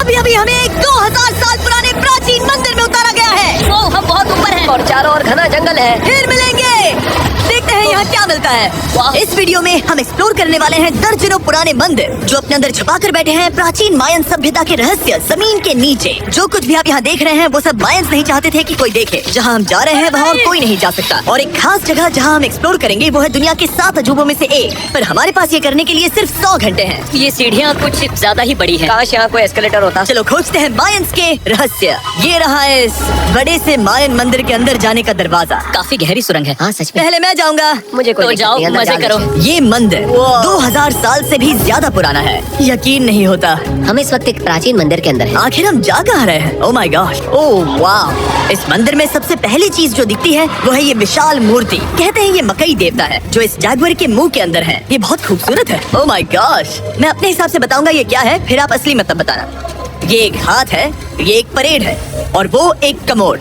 अभी अभी हमें एक 2000 साल पुराने प्राचीन मंदिर में उतारा गया है। ओ, हम बहुत ऊपर हैं और चारों ओर घना जंगल है। फिर मिलेंगे, देखते हैं यहाँ क्या मिलता है। इस वीडियो में हम एक्सप्लोर करने वाले हैं दर्जनों पुराने मंदिर जो अपने अंदर छुपा कर बैठे हैं प्राचीन मायन सभ्यता के रहस्य जमीन के नीचे। जो कुछ भी आप यहाँ देख रहे हैं वो सब मायंस नहीं चाहते थे कि कोई देखे। जहाँ हम जा रहे हैं वहाँ और कोई नहीं जा सकता। और एक खास जगह जहाँ हम एक्सप्लोर करेंगे वो है दुनिया के 7 अजूबों में से एक। पर हमारे पास ये करने के लिए सिर्फ 100 घंटे हैं। ये सीढ़ियाँ कुछ ज्यादा ही बड़ी है। काश यहाँ कोई एस्केलेटर होता। चलो खोजते हैं मायंस के रहस्य। ये रहा है इस बड़े से मायन मंदिर के अंदर जाने का दरवाजा। काफी गहरी सुरंग है। हाँ सच में। पहले मैं जाऊंगा। मुझे कोई तो जाओ, मजे करो। ये मंदिर 2000 साल से भी ज्यादा पुराना है। यकीन नहीं होता हम इस वक्त एक प्राचीन मंदिर के अंदर हैं। आखिर हम जा कहाँ रहे हैं? ओह माय गॉश, ओह वाह। इस मंदिर में सबसे पहली चीज जो दिखती है वो है ये विशाल मूर्ति। कहते हैं ये मकई देवता है जो इस जैगुआर के मुंह के अंदर है। ये बहुत खूबसूरत है। ओह माय गॉश, मैं अपने हिसाब से बताऊंगा ये क्या है, फिर आप असली मतलब बताना। ये एक हाथ है, ये एक परेड है और वो एक कमोड।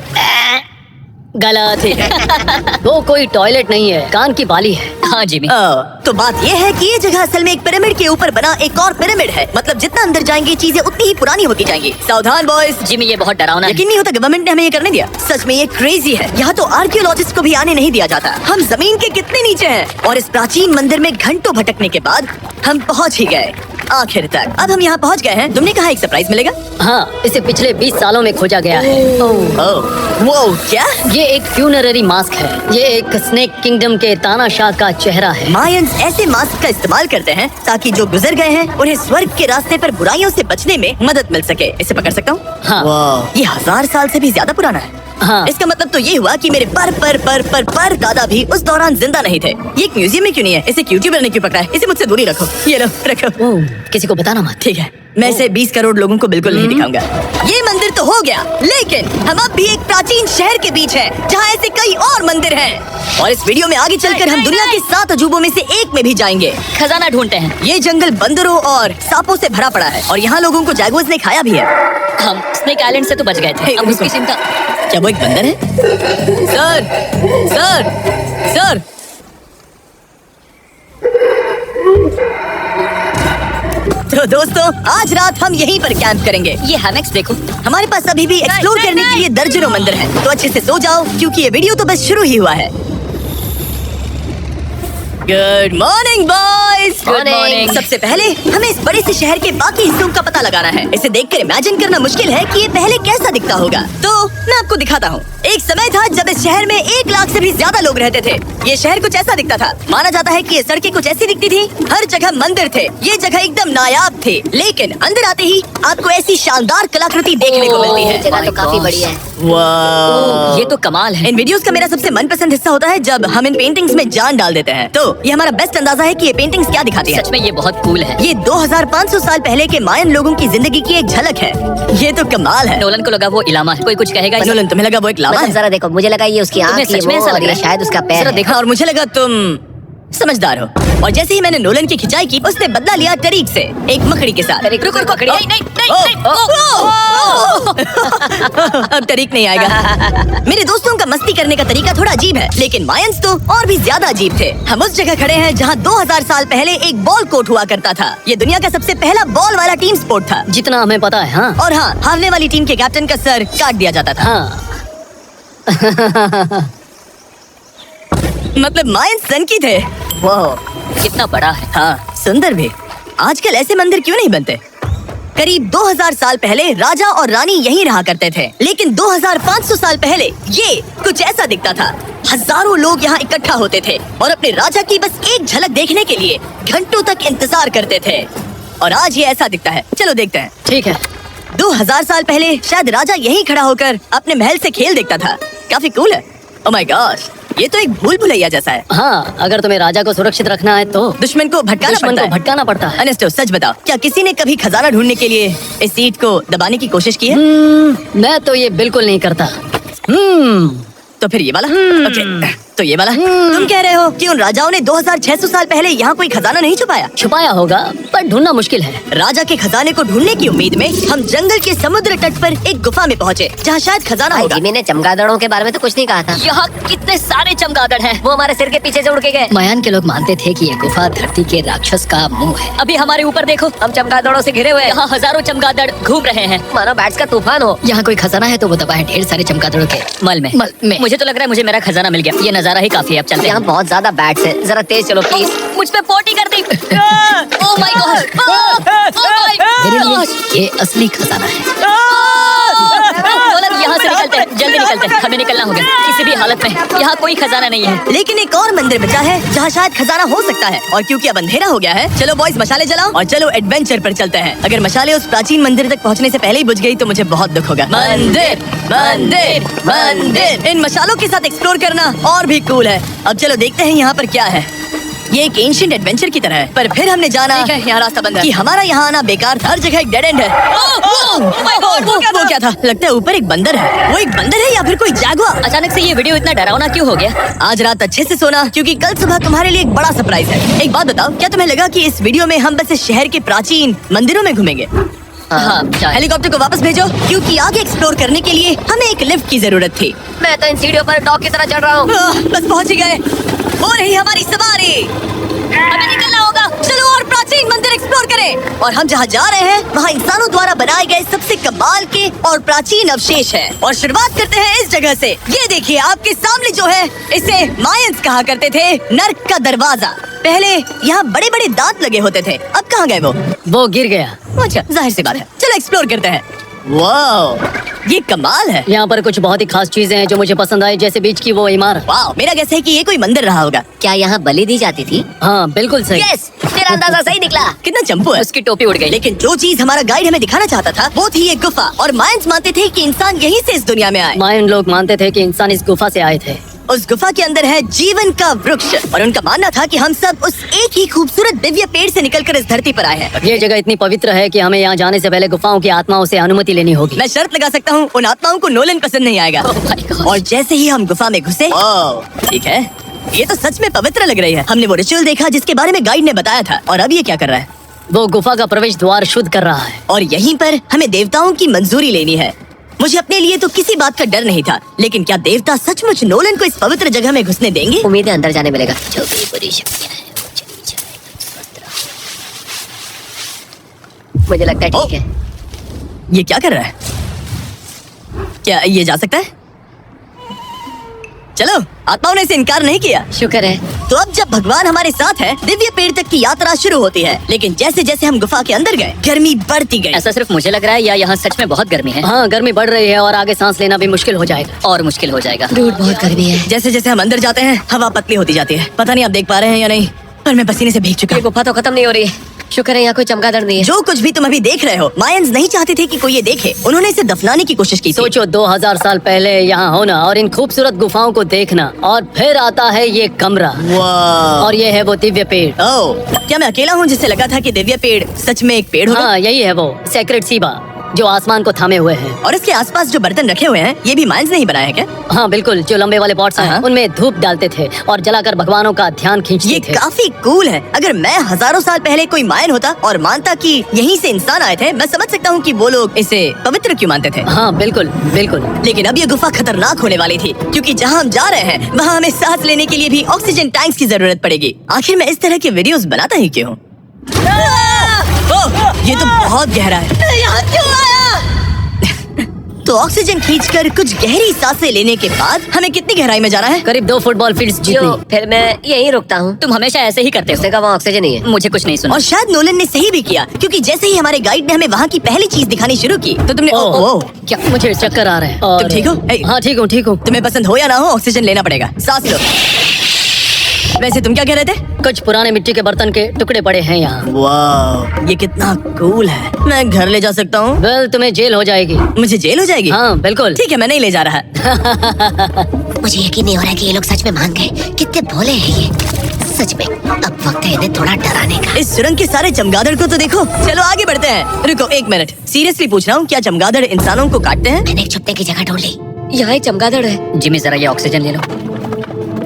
गलत है। वो कोई टॉयलेट नहीं है, कान की बाली है। हाँ जिमी। तो बात ये है कि ये जगह असल में एक पिरामिड के ऊपर बना एक और पिरामिड है। मतलब जितना अंदर जाएंगे चीजें उतनी ही पुरानी होती जाएंगी। सावधान बॉयज। जिमी ये बहुत डरावना है। यकीन नहीं होता गवर्नमेंट ने हमें ये करने दिया। सच में ये क्रेजी है। यहाँ तो आर्कियोलॉजिस्ट को भी आने नहीं दिया जाता। हम जमीन के कितने नीचे हैं और इस प्राचीन मंदिर में घंटों भटकने के बाद हम पहुँच ही गए आखिर तक। अब हम यहाँ पहुँच गए हैं। तुमने कहा एक सरप्राइज मिलेगा। हाँ, इसे पिछले 20 सालों में खोजा गया है। वो क्या? ये एक फ्यूनररी मास्क है। ये एक स्नेक किंगडम के तानाशाह का चेहरा है। मायंस ऐसे मास्क का इस्तेमाल करते हैं ताकि जो गुजर गए हैं उन्हें स्वर्ग के रास्ते पर बुराइयों से बचने में मदद मिल सके। इसे पकड़ सकता हूँ? हाँ। ये 1000 साल से भी ज्यादा पुराना है। हाँ। इसका मतलब तो ये हुआ कि मेरे पर दादा भी उस दौरान जिंदा नहीं थे। ये एक म्यूजियम में क्यों नहीं है? इसे यूट्यूबर ने क्यों पकड़ा है? इसे मुझसे दूरी रखो। ये लो रखो। किसी को बताना मत। ठीक है, मैं इसे 20 करोड़ लोगों को बिल्कुल नहीं दिखाऊंगा। ये मंदिर तो हो गया, लेकिन हम अब भी एक प्राचीन शहर के बीच हैं, जहाँ ऐसे कई और मंदिर हैं। और इस वीडियो में आगे चलकर हम दुनिया के 7 अजूबों में से एक में भी जाएंगे। खजाना ढूंढते हैं। ये जंगल बंदरों और सांपों से भरा पड़ा है और यहाँ लोगों को जैगुआर्स ने खाया भी है। हम स्नेक आइलैंड से तो बच गए थे। अब उसकी चिंता। क्या वो एक बंदर है? Sir, sir, sir. तो दोस्तों आज रात हम यहीं पर कैंप करेंगे। ये हैमक्स देखो। हमारे पास अभी भी एक्सप्लोर करने के लिए दर्जनों मंदिर हैं। तो अच्छे से सो जाओ क्योंकि ये वीडियो तो बस शुरू ही हुआ है। Good morning boys. Good morning. सबसे पहले हमें इस बड़े से शहर के बाकी हिस्सों का पता लगाना है। इसे देखकर इमेजिन करना मुश्किल है कि ये पहले कैसा दिखता होगा। तो मैं आपको दिखाता हूँ। एक समय था जब इस शहर में 1 लाख से भी ज्यादा लोग रहते थे। ये शहर कुछ ऐसा दिखता था। माना जाता है कि ये सड़कें कुछ ऐसी दिखती थी। हर जगह मंदिर थे। ये जगह एकदम नायाब थे। लेकिन अंदर आते ही आपको ऐसी शानदार कलाकृति देखने को मिलती है। जगह तो काफी बड़ी है। वाह, ये तो कमाल है। इन वीडियोस का मेरा सबसे मनपसंद हिस्सा होता है जब हम इन पेंटिंग्स में जान डाल देते हैं। तो ये हमारा बेस्ट अंदाजा है कि ये पेंटिंग्स क्या दिखाती है। सच में ये बहुत कूल है। ये 2500 साल पहले के मायन लोगों की जिंदगी की एक झलक है। ये तो कमाल है। नोलन को लगा वो इलामा है। कोई कुछ कहेगा? नोलन, तुम्हें लगा वो एक लावा है? जरा देखो, मुझे लगा ये उसकी आँख, सच में ये वो, ऐसा लग और रहा ये है? शायद उसका पैर जरा है। देखा। और मुझे लगा तुम समझदार हो। और जैसे ही मैंने नोलन की खिंचाई की उसने बदला लिया टरीक से, एक मकड़ी के साथ। रुको, मकड़ी। नहीं। अब टरीक नहीं आएगा। मेरे दोस्तों का मस्ती करने का तरीका थोड़ा अजीब है, लेकिन मायंस तो और भी ज्यादा अजीब थे। हम उस जगह खड़े हैं जहाँ 2000 साल पहले एक बॉल कोर्ट हुआ करता था। ये दुनिया का सबसे पहला बॉल वाला टीम स्पोर्ट था। जितना हमें पता है। हाँ। और हाँ, हारने वाली टीम के कैप्टन का सर काट दिया जाता था। हाँ। मतलब मायंस सन की थे। वो कितना बड़ा है। हाँ, सुंदर भी। आजकल ऐसे मंदिर क्यों नहीं बनते? करीब 2000 साल पहले राजा और रानी यहीं रहा करते थे। लेकिन 2500 साल पहले ये कुछ ऐसा दिखता था। हजारों लोग यहाँ इकट्ठा होते थे और अपने राजा की बस एक झलक देखने के लिए घंटों तक इंतजार करते थे। और आज ये ऐसा दिखता है। चलो देखते हैं। ठीक है। 2000 साल पहले शायद राजा यहीं खड़ा होकर अपने महल से खेल देखता था। काफी कूल है। ओह माय गॉश, ये तो एक भूल भुलैया जैसा है। हाँ, अगर तुम्हें राजा को सुरक्षित रखना है तो दुश्मन को भटकाना पड़ता है। अनेस्टो, सच बताओ, क्या किसी ने कभी खजाना ढूंढने के लिए इस सीट को दबाने की कोशिश की है? मैं तो ये बिल्कुल नहीं करता। तो फिर ये वाला। ओके। तो ये वाला तुम कह रहे हो कि उन राजाओं ने 2600 साल पहले यहाँ कोई खजाना नहीं छुपाया? छुपाया होगा पर ढूंढना मुश्किल है। राजा के खजाने को ढूंढने की उम्मीद में हम जंगल के समुद्र तट पर एक गुफा में पहुँचे जहाँ शायद खजाना होगा। जिमी ने चमगादड़ों के बारे में तो कुछ नहीं कहा था। यहाँ कितने सारे चमगादड़ हैं। वो हमारे सिर के पीछे से उड़ के गए। मायान के लोग मानते थे कि ये गुफा धरती के राक्षस का मुंह है। अभी हमारे ऊपर देखो, हम चमगादड़ों से घिरे हुए हैं। यहाँ हजारों चमगादड़ घूम रहे हैं। मानो बैट्स का तूफान हो। यहाँ कोई खजाना है तो वो दबा है ढेर सारे चमगादड़ों के मल में। मुझे तो लग रहा है मुझे मेरा खजाना मिल गया। ये नजारा ही काफी है। अब चलते हैं। यहाँ बहुत ज्यादा बैट्स है, जरा तेज चलो प्लीज। मुझ पे पोटी कर दी। ओह माय गॉड, मेरे लिए ये असली खजाना है। नोलन, यहाँ से निकलते हैं, जल्दी निकलते हैं, हमें निकलना होगा किसी भी हालत में। यहाँ कोई खजाना नहीं है। लेकिन एक और मंदिर बचा है जहाँ शायद खजाना हो सकता है। और क्योंकि अब अंधेरा हो गया है, चलो बॉयज मशाले जलाओ और चलो एडवेंचर पर चलते हैं। अगर मशाले उस प्राचीन मंदिर तक पहुँचने से पहले ही बुझ गई तो मुझे बहुत दुख होगा। मंदिर मंदिर मंदिर, इन मशालों के साथ एक्सप्लोर करना और भी कूल है। अब चलो देखते हैं यहाँ पर क्या है। ये एक एंशिएंट एडवेंचर की तरह है, पर फिर हमने जाना यहाँ रास्ता बंद है कि हमारा यहाँ आना बेकार था। हर जगह एक डेड एंड है। वो क्या था? लगता है ऊपर एक बंदर है। वो एक बंदर है या फिर कोई जैगुआर? अचानक से ये वीडियो इतना डरावना क्यों हो गया? आज रात अच्छे से सोना क्योंकि कल सुबह तुम्हारे लिए एक बड़ा सरप्राइज है। एक बात बताओ, क्या तुम्हें लगा कि इस वीडियो में हम बस इस शहर के प्राचीन मंदिरों में घूमेंगे? हाँ, हेलीकॉप्टर को वापस भेजो क्योंकि आगे एक्सप्लोर करने के लिए हमें एक लिफ्ट की जरूरत थी। मैं तो इन सीढ़ियों पर डॉग की तरह चढ़ रहा हूँ। बस पहुँच ही गए। हो रही हमारी सवारी, हमें निकलना होगा। चलो और प्राचीन मंदिर एक्सप्लोर करें। और हम जहाँ जा रहे हैं वहाँ इंसानों द्वारा बनाए गए सबसे कमाल के और प्राचीन अवशेष हैं। और शुरुआत करते हैं इस जगह से। ये देखिए आपके सामने जो है, इसे मायंस कहा करते थे नर्क का दरवाजा। पहले यहाँ बड़े बड़े दांत लगे होते थे, अब कहाँ गए वो गिर गया। अच्छा, जाहिर सी बात है। चलो एक्सप्लोर करते हैं। वाओ, ये कमाल है। यहाँ पर कुछ बहुत ही खास चीजें हैं जो मुझे पसंद आई, जैसे बीच की वो इमारत। वाओ, मेरा गैस है कि ये कोई मंदिर रहा होगा। क्या यहाँ बलि दी जाती थी? हाँ बिल्कुल सही। यस, तेरा अंदाजा सही निकला। कितना चंपू है। उसकी टोपी उड़ गई। लेकिन जो चीज हमारा गाइड हमें दिखाना चाहता था वो थी ये गुफा। और मायंस मानते थे कि इंसान यहीं से इस दुनिया में आए। मायन लोग मानते थे कि इंसान इस गुफा से आए थे। उस गुफा के अंदर है जीवन का वृक्ष और उनका मानना था कि हम सब उस एक ही खूबसूरत दिव्य पेड़ से निकलकर इस धरती पर आए हैं। ये जगह इतनी पवित्र है कि हमें यहाँ जाने से पहले गुफाओं की आत्माओं से अनुमति लेनी होगी। मैं शर्त लगा सकता हूँ उन आत्माओं को नोलन पसंद नहीं आएगा। Oh my God। और जैसे ही हम गुफा में घुसे, ठीक है, ये तो सच में पवित्र लग रही है। हमने वो रिचुअल देखा जिसके बारे में गाइड ने बताया था। और अब ये क्या कर रहा है? वो गुफा का प्रवेश द्वार शुद्ध कर रहा है। और यहीं पर हमें देवताओं की मंजूरी लेनी है। मुझे अपने लिए तो किसी बात का डर नहीं था, लेकिन क्या देवता सचमुच नोलन को इस पवित्र जगह में घुसने देंगे? उम्मीद है अंदर जाने मिलेगा। जो भी बुरी शक्तियां हैं, मुझे लगता है ठीक है। ये क्या कर रहा है? क्या ये जा सकता है? चलो, आत्माओं ने इसे इनकार नहीं किया। शुक्र है। तो अब जब भगवान हमारे साथ है, दिव्य पेड़ तक की यात्रा शुरू होती है। लेकिन जैसे जैसे हम गुफा के अंदर गए, गर्मी बढ़ती गई। ऐसा सिर्फ मुझे लग रहा है या यहाँ सच में बहुत गर्मी है? हाँ, गर्मी बढ़ रही है और आगे सांस लेना भी मुश्किल हो जाएगा। और मुश्किल हो जाएगा। दूर बहुत गर्मी है। जैसे जैसे हम अंदर जाते हैं, हवा पतली होती जाती है। पता नहीं आप देख पा रहे हैं या नहीं, पर मैं पसीने से भीग चुका ये हूँ। गुफा तो खत्म नहीं हो रही है। शुक्र है यहाँ कोई चमगादड़ नहीं है। जो कुछ भी तुम अभी देख रहे हो, मायंस नहीं चाहते थे कि कोई ये देखे। उन्होंने इसे दफनाने की कोशिश की थी। सोचो 2000 साल पहले यहाँ होना और इन खूबसूरत गुफाओं को देखना, और फिर आता है ये कमरा वाह। और ये है वो दिव्य पेड़। ओह, क्या मैं अकेला हूँ जिससे लगा था कि दिव्य पेड़ सच में एक पेड़ होगा? हाँ, यही है वो सेक्रेड सीबा जो आसमान को थामे हुए हैं। और इसके आसपास जो बर्तन रखे हुए हैं, ये भी मायंस ने ही बनाए हैं क्या? हाँ बिल्कुल, जो लंबे वाले पॉट्स हैं, उनमें धूप डालते थे और जलाकर भगवानों का ध्यान खींचते ये थे। काफी कूल है। अगर मैं हजारों साल पहले कोई मायन होता और मानता कि यहीं से इंसान आए थे, मैं समझ सकता हूँ कि वो लोग इसे पवित्र क्यों मानते थे। हाँ बिल्कुल बिल्कुल। लेकिन अब ये गुफा खतरनाक होने वाली थी, क्योंकि जहाँ हम जा रहे हैं वहाँ हमें सांस लेने के लिए भी ऑक्सीजन टैंक्स की जरूरत पड़ेगी। आखिर मैं इस तरह के वीडियोस बनाता ही क्यों? ओह, ये तो बहुत गहरा है। यहाँ क्यों आया? तो ऑक्सीजन खींचकर कुछ गहरी सांसें लेने के बाद हमें कितनी गहराई में जाना है? करीब 2 फुटबॉल फील्ड्स जो जितनी। फिर मैं यहीं रुकता हूँ। तुम हमेशा ऐसे ही करते उसने हो। कहा वहाँ ऑक्सीजन नहीं है। मुझे कुछ नहीं सुना। और शायद नोलन ने सही भी किया, क्योंकि जैसे ही हमारे गाइड ने हमें वहाँ की पहली चीज दिखानी शुरू की तो तुमने ओह, क्या मुझे चक्कर आ रहा है। और तुम ठीक हो? हाँ ठीक हूँ ठीक हूँ। तुम्हें पसंद हो या ना हो, ऑक्सीजन लेना पड़ेगा। सांस लो। वैसे तुम क्या कह रहे थे? कुछ पुराने मिट्टी के बर्तन के टुकड़े पड़े हैं यहाँ। वाह, ये कितना कूल है। मैं घर ले जा सकता हूँ? वेल, तुम्हें जेल हो जाएगी। मुझे जेल हो जाएगी? हाँ बिल्कुल। ठीक है, मैं नहीं ले जा रहा। मुझे यकीन नहीं हो रहा कि ये लोग सच में मान गए। कितने भोले हैं ये। सच में अब वक्त है इन्हें थोड़ा डराने का। इस सुरंग के सारे चमगादड़ को तो देखो। चलो आगे बढ़ते हैं। रुको एक मिनट, सीरियसली पूछ रहा हूँ, क्या चमगादड़ इंसानों को काटते हैं? मैंने एक छुपने की जगह ढूंढ ली। यहाँ एक चमगादड़ है। जिमी जरा ये ऑक्सीजन ले लो।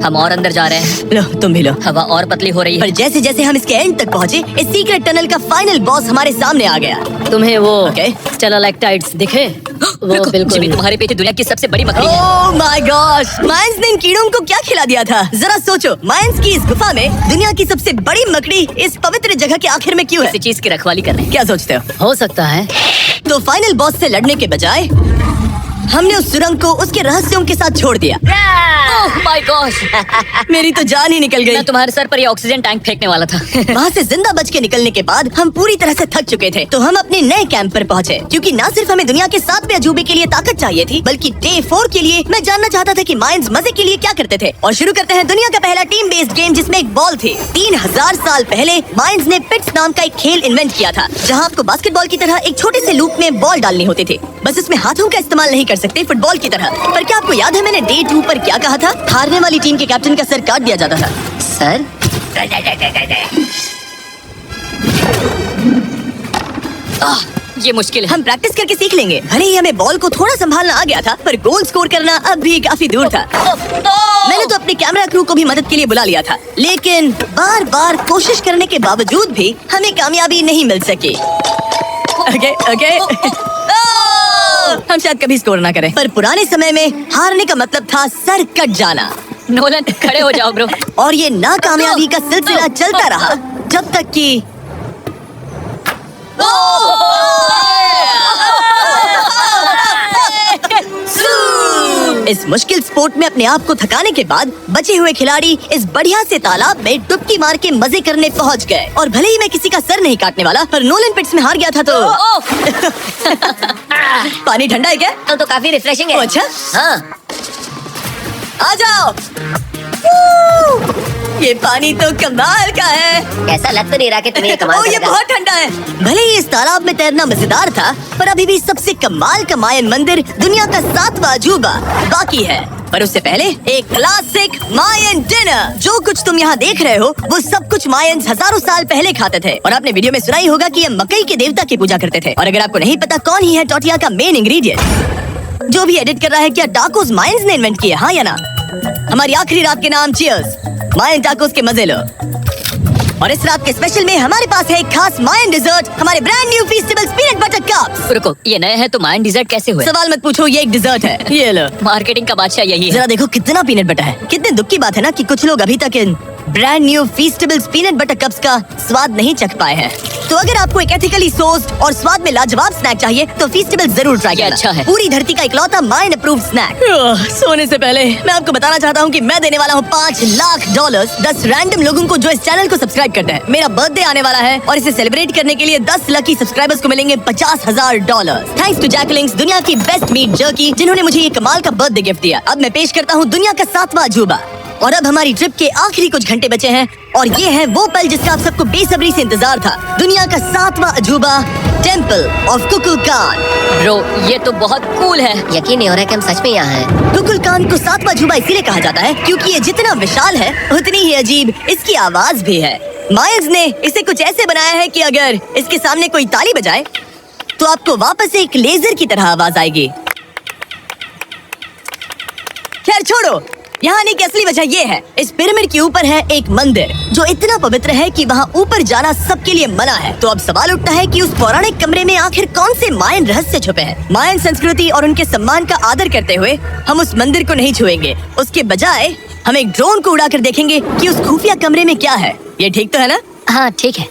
हम और अंदर जा रहे हैं। लो तुम भी लो। हवा और पतली हो रही पर है। जैसे जैसे हम इसके एंड तक पहुँचे, इस सीक्रेट टनल का फाइनल बॉस हमारे सामने आ गया। तुम्हें वो Okay. स्टेलाक्टाइट्स दिखे? वो रुको, बिल्कुल जिमी, तुम्हारे पीछे दुनिया की सबसे बड़ी मकड़ी है। ओह माय गॉश, मायंस ने इन कीड़ों को क्या खिला दिया था? जरा सोचो, मायंस की इस गुफा में दुनिया की सबसे बड़ी मकड़ी इस पवित्र जगह के आखिर में क्यों है? किसी चीज की रखवाली कर रहे हैं। क्या सोचते हो? सकता है। तो फाइनल बॉस से लड़ने के बजाय हमने उस सुरंग को उसके रहस्यों के साथ छोड़ दिया। ओह माय गॉश, मेरी तो जान ही निकल गई। मैं तुम्हारे सर पर ये ऑक्सीजन टैंक फेंकने वाला था। वहाँ से जिंदा बच के निकलने के बाद हम पूरी तरह से थक चुके थे, तो हम अपने नए कैंप पर पहुँचे। क्योंकि न सिर्फ हमें दुनिया के 7वें अजूबे के लिए ताकत चाहिए थी, बल्कि डे 4 के लिए मैं जानना चाहता था कि मायंस मजे के लिए क्या करते थे। और शुरू करते हैं दुनिया का पहला टीम बेस्ड गेम, जिसमें एक बॉल थी। 3000 साल पहले मायंस ने पिट्स नाम का एक खेल इन्वेंट किया था, जहाँ आपको बास्केटबॉल की तरह एक छोटे से लूप में बॉल डालनी होती थी। बस इसमें हाथों का इस्तेमाल नहीं कर सकते फुटबॉल की तरह। पर क्या आपको याद है मैंने डे 2 पर क्या कहा था? हारने वाली टीम के कैप्टन का सर काट दिया जाता था। सर ये मुश्किल है। हम प्रैक्टिस करके सीख लेंगे। भले ही हमें बॉल को थोड़ा संभालना आ गया था, पर गोल स्कोर करना अब भी काफी दूर था। मैंने तो अपने कैमरा क्रू को भी मदद के लिए बुला लिया था, लेकिन बार बार कोशिश करने के बावजूद भी हमें कामयाबी नहीं मिल सकी। ओके हम शायद कभी स्कोर ना करें, पर पुराने समय में हारने का मतलब था सर कट जाना। नोलन खड़े हो जाओ ब्रो। और ये नाकामयाबी का सिलसिला चलता रहा जब तक कि इस मुश्किल स्पोर्ट में अपने आप को थकाने के बाद बचे हुए खिलाड़ी इस बढ़िया से तालाब में डुबकी मार के मजे करने पहुंच गए। और भले ही मैं किसी का सर नहीं काटने वाला, पर नोलन पिट्स में हार गया था तो पानी ठंडा है क्या? तो काफी रिफ्रेशिंग है। ओ, अच्छा। हाँ, आ जाओ। ये पानी तो कमाल का है। ऐसा लग तो नहीं रहा कि तुम्हें ये कमाल ओ, ये करेगा। बहुत ठंडा है। भले ही इस तालाब में तैरना मजेदार था, पर अभी भी सबसे कमाल का मायन मंदिर, दुनिया का 7वां अजूबा बाकी है। पर उससे पहले एक क्लासिक मायन डिनर। जो कुछ तुम यहाँ देख रहे हो, वो सब कुछ मायंस हजारों साल पहले खाते थे। और आपने वीडियो में सुना ही होगा कि ये मकई के देवता की पूजा करते थे। और अगर आपको नहीं पता कौन ही है टोटिया का मेन इंग्रेडिएंट, जो भी एडिट कर रहा है, क्या टाकोस मायंस ने इन्वेंट किए? हाँ या ना? हमारी आखिरी रात के नाम चीयर्स, मायन टाकोस के मजे लो। और इस रात के स्पेशल में हमारे पास है एक खास मायन डिजर्ट, हमारे brand new Feastables peanut butter cups. रुको, ये नए हैं तो मायन डिजर्ट कैसे हुए? सवाल मत पूछो, ये एक डिजर्ट है। ये लो। मार्केटिंग का बादशाह यही है। जरा देखो कितना पीनट बटर है। कितने दुख की बात है ना कि कुछ लोग अभी तक इन brand new Feastables peanut butter cups का स्वाद नहीं चख पाए हैं। तो अगर आपको एक एथिकली सोर्स्ड और स्वाद में लाजवाब स्नैक चाहिए, तो फीस्टेबल्स जरूर ट्राई ये करना। अच्छा है। पूरी धरती का इकलौता मायन अप्रूव्ड स्नैक। सोने से पहले मैं आपको बताना चाहता हूँ कि मैं देने वाला हूँ $5 लाख 10 रैंडम लोगों को जो इस चैनल को सब्सक्राइब करते हैं। मेरा बर्थडे आने वाला है और इसे सेलिब्रेट करने के लिए 10 लकी सब्सक्राइबर्स को मिलेंगे $50,000। थैंक्स टू जैकलिंग्स, दुनिया की बेस्ट मीट जर्की, जिन्होंने मुझे ये कमाल का बर्थडे गिफ्ट दिया। अब मैं पेश करता हूँ दुनिया का 7वां अजूबा। और अब हमारी ट्रिप के आखिरी कुछ घंटे बचे हैं, और ये है वो पल जिसका आप सबको बेसब्री से इंतजार था। दुनिया का 7वां अजूबा, टेम्पल ऑफ कुकुलकान। ब्रो, ये तो बहुत कूल है। यकीन नहीं हो रहा कि हम सच में यहाँ हैं। कुकुलकान को 7वां अजूबा इसीलिए कहा जाता है क्योंकि ये जितना विशाल है, उतनी ही अजीब इसकी आवाज भी है। मायंस ने इसे कुछ ऐसे बनाया है कि अगर इसके सामने कोई ताली बजाए, तो आपको वापस एक लेजर की तरह आवाज आएगी। खैर छोड़ो, यहाँ आने की असली वजह ये है, इस पिरामिड के ऊपर है एक मंदिर जो इतना पवित्र है कि वहाँ ऊपर जाना सबके लिए मना है। तो अब सवाल उठता है कि उस पौराणिक कमरे में आखिर कौन से मायन रहस्य छुपे हैं। मायन संस्कृति और उनके सम्मान का आदर करते हुए हम उस मंदिर को नहीं छुएंगे। उसके बजाय हम एक ड्रोन को उड़ाकर देखेंगे कि उस खुफिया कमरे में क्या है। ये ठीक तो है ना? हाँ ठीक है।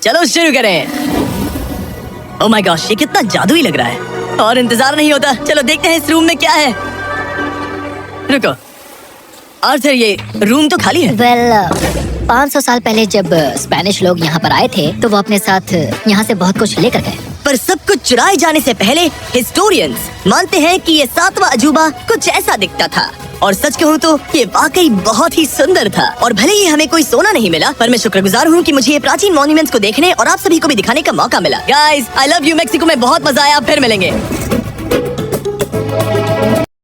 चलो शुरू करें। ओह माय गॉश, ये कितना जादुई लग रहा है और इंतजार नहीं होता। चलो देखते हैं इस रूम में क्या है। रुको आर्थर, ये रूम तो खाली है। वेल 500 साल पहले जब स्पेनिश लोग यहाँ पर आए थे, तो वो अपने साथ यहाँ से बहुत कुछ लेकर गए। पर सब कुछ चुराए जाने से पहले हिस्टोरियंस मानते हैं कि ये 7वां अजूबा कुछ ऐसा दिखता था। और सच कहूँ तो ये वाकई बहुत ही सुंदर था। और भले ही हमें कोई सोना नहीं मिला, पर मैं शुक्रगुजार हूँ कि मुझे ये प्राचीन मॉन्यूमेंट्स को देखने और आप सभी को भी दिखाने का मौका मिला। Guys, I love you. Mexico में बहुत मजा आया। फिर मिलेंगे।